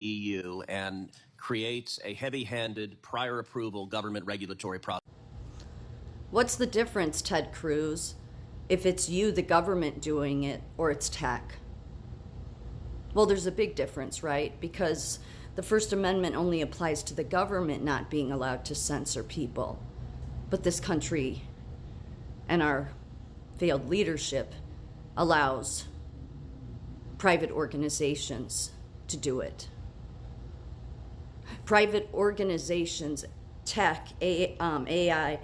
EU and creates a heavy-handed prior approval government regulatory process. What's the difference, Ted Cruz, if it's you, the government, doing it, or it's tech? Well, there's a big difference, right? Because the First Amendment only applies to the government not being allowed to censor people. But this country and our failed leadership allows private organizations to do it. Private organizations, tech, AI,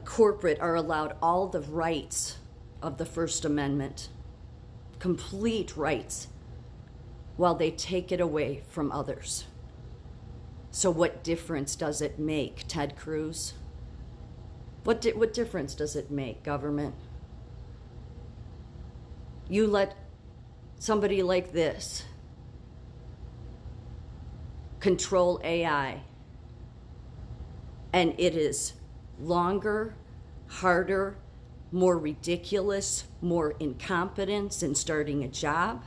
corporate are allowed all the rights of the First Amendment, complete rights, while they take it away from others. So what difference does it make, Ted Cruz? What difference does it make, government? You let somebody like this control AI, and it is longer, harder, more ridiculous, more incompetence in starting a job.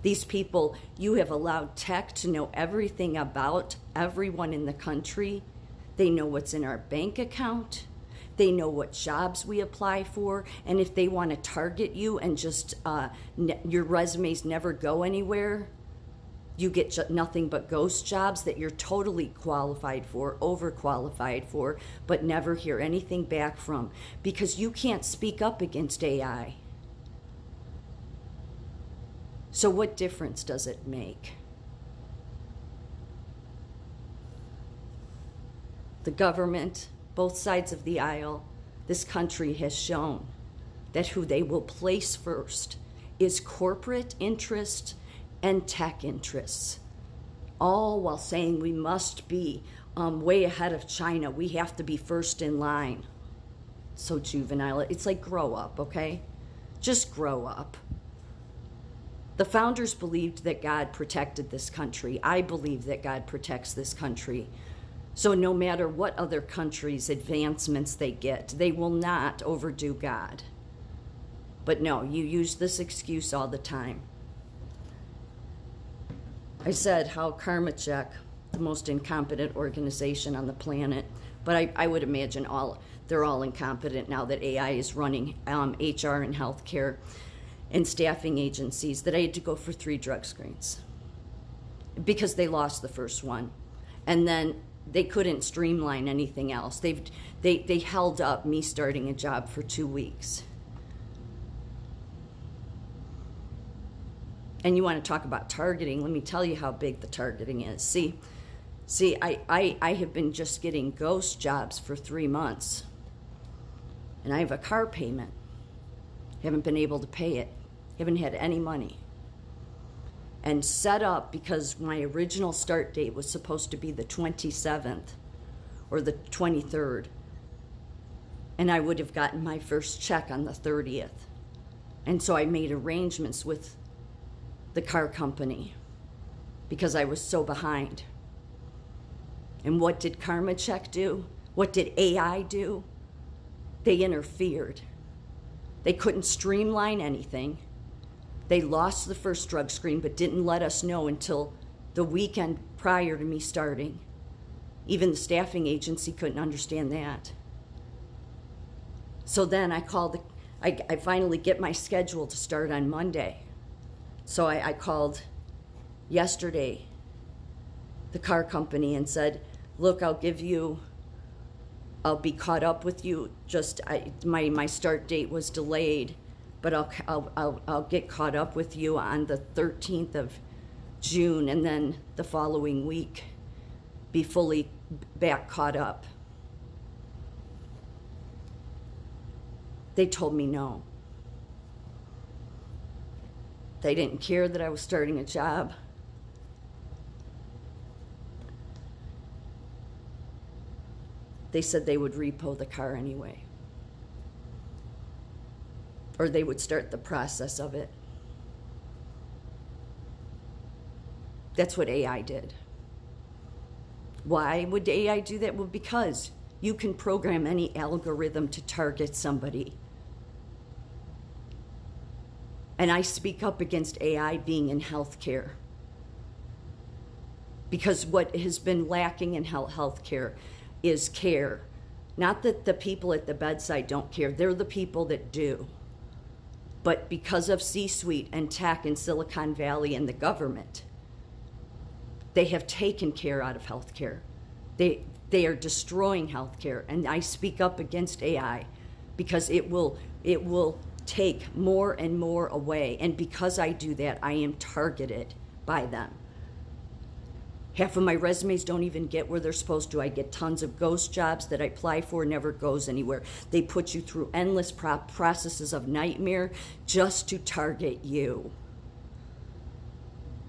These people, you have allowed tech to know everything about everyone in the country. They know what's in our bank account. They know what jobs we apply for. And if they want to target you and just your resumes never go anywhere, you get nothing but ghost jobs that you're totally qualified for, overqualified for, but never hear anything back from because you can't speak up against AI. So what difference does it make? The government, both sides of the aisle, this country has shown that who they will place first is corporate interest and tech interests, all while saying we must be way ahead of China. We have to be first in line. So juvenile. It's like, grow up, okay? Just grow up. The founders believed that God protected this country. I believe that God protects this country. So no matter what other countries' advancements they get, they will not overdo God. But no, you use this excuse all the time. I said how Karma Check, the most incompetent organization on the planet, but I would imagine they're all incompetent now that AI is running HR and healthcare and staffing agencies, that I had to go for 3 drug screens because they lost the first one. And then they couldn't streamline anything else. They held up me starting a job for 2 weeks. And you want to talk about targeting, let me tell you how big the targeting is. See, I have been just getting ghost jobs for 3 months. And I have a car payment. Haven't been able to pay it. Haven't had any money. And set up because my original start date was supposed to be the 27th or the 23rd. And I would have gotten my first check on the 30th. And so I made arrangements with the car company because I was so behind. And what did Karma Check do? What did AI do? They interfered. They couldn't streamline anything. They lost the first drug screen but didn't let us know until the weekend prior to me starting. Even the staffing agency couldn't understand that. So then I finally get my schedule to start on Monday. So I called yesterday the car company and said, look, I'll be caught up with you. Just my start date was delayed, but I'll get caught up with you on the 13th of June, and then the following week be fully back caught up. They told me no. They didn't care that I was starting a job. They said they would repo the car anyway. Or they would start the process of it. That's what AI did. Why would AI do that? Well, because you can program any algorithm to target somebody. And I speak up against AI being in healthcare. Because what has been lacking in health care is care. Not that the people at the bedside don't care, they're the people that do. But because of C-suite and tech in Silicon Valley and the government, they have taken care out of healthcare. They are destroying healthcare, and I speak up against AI because it will take more and more away. And because I do that, I am targeted by them. Half of my resumes don't even get where they're supposed to. I get tons of ghost jobs that I apply for, never goes anywhere. They put you through endless processes of nightmare just to target you.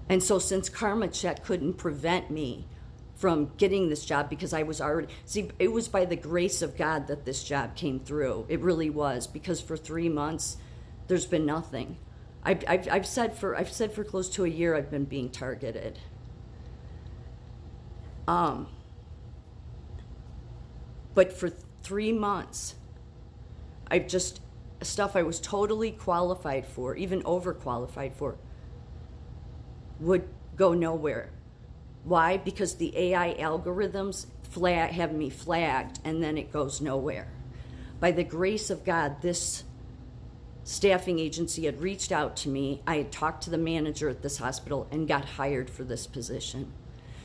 And so since Karma Check couldn't prevent me from getting this job because I was already, see, it was by the grace of God that this job came through. It really was, because for 3 months, there's been nothing. I've said for close to a year I've been being targeted. But for 3 months, stuff I was totally qualified for, even overqualified for, would go nowhere. Why? Because the AI algorithms have me flagged, and then it goes nowhere. By the grace of God, this staffing agency had reached out to me. I had talked to the manager at this hospital and got hired for this position.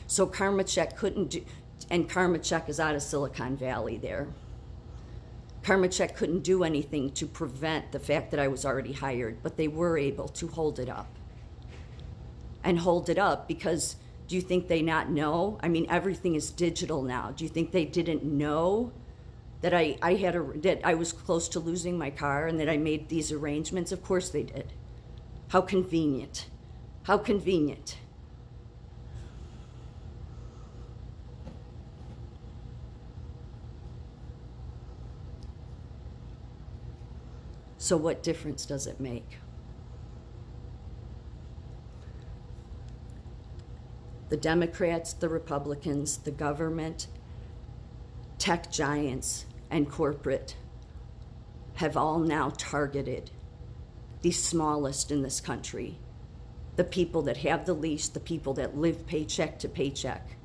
So Karma Check couldn't do, and Karma Check is out of Silicon Valley there. Karma Check couldn't do anything to prevent the fact that I was already hired, but they were able to hold it up. And hold it up because, do you think they not know? I mean, everything is digital now. Do you think they didn't know that that I was close to losing my car and that I made these arrangements? Of course they did. How convenient. How convenient. So what difference does it make? The Democrats, the Republicans, the government, tech giants, and corporate have all now targeted the smallest in this country, the people that have the least, the people that live paycheck to paycheck.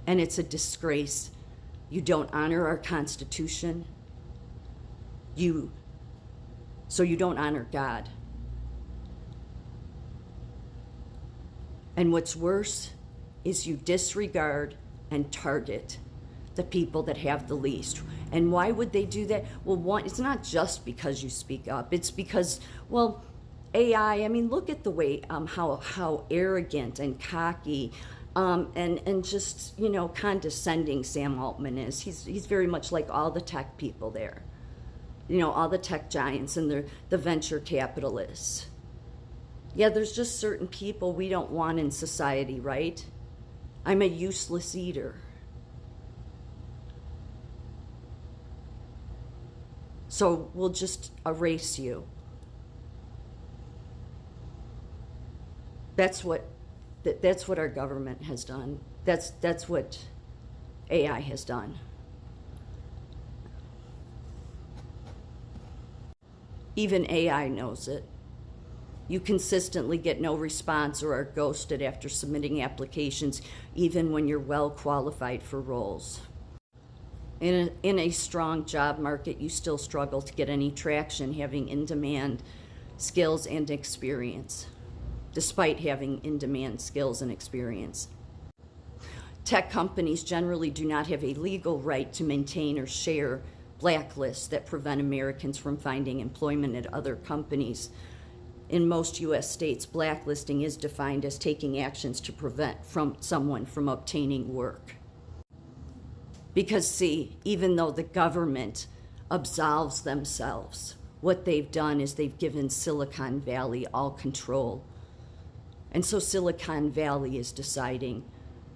And it's a disgrace. You don't honor our Constitution. So you don't honor God. And what's worse is you disregard and target the people that have the least. And why would they do that? Well, one, it's not just because you speak up. It's because, well, AI, I mean, look at the way how arrogant and cocky and just, condescending Sam Altman is. He's very much like all the tech people there. All the tech giants and the venture capitalists. Yeah, there's just certain people we don't want in society, right? I'm a useless eater. So we'll just erase you. That's what our government has done. That's what AI has done. Even AI knows it. You consistently get no response or are ghosted after submitting applications, even when you're well qualified for roles. In a strong job market, you still struggle to get any traction having in-demand skills and experience, despite having in-demand skills and experience. Tech companies generally do not have a legal right to maintain or share blacklists that prevent Americans from finding employment at other companies. In most U.S. states, blacklisting is defined as taking actions to prevent someone from obtaining work. Because, see, even though the government absolves themselves, what they've done is they've given Silicon Valley all control. And so Silicon Valley is deciding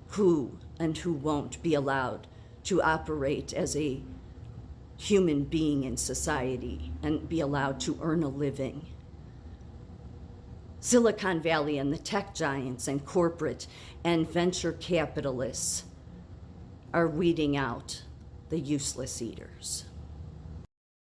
who and who won't be allowed to operate as a human being in society and be allowed to earn a living. Silicon Valley and the tech giants and corporate and venture capitalists are weeding out the useless eaters.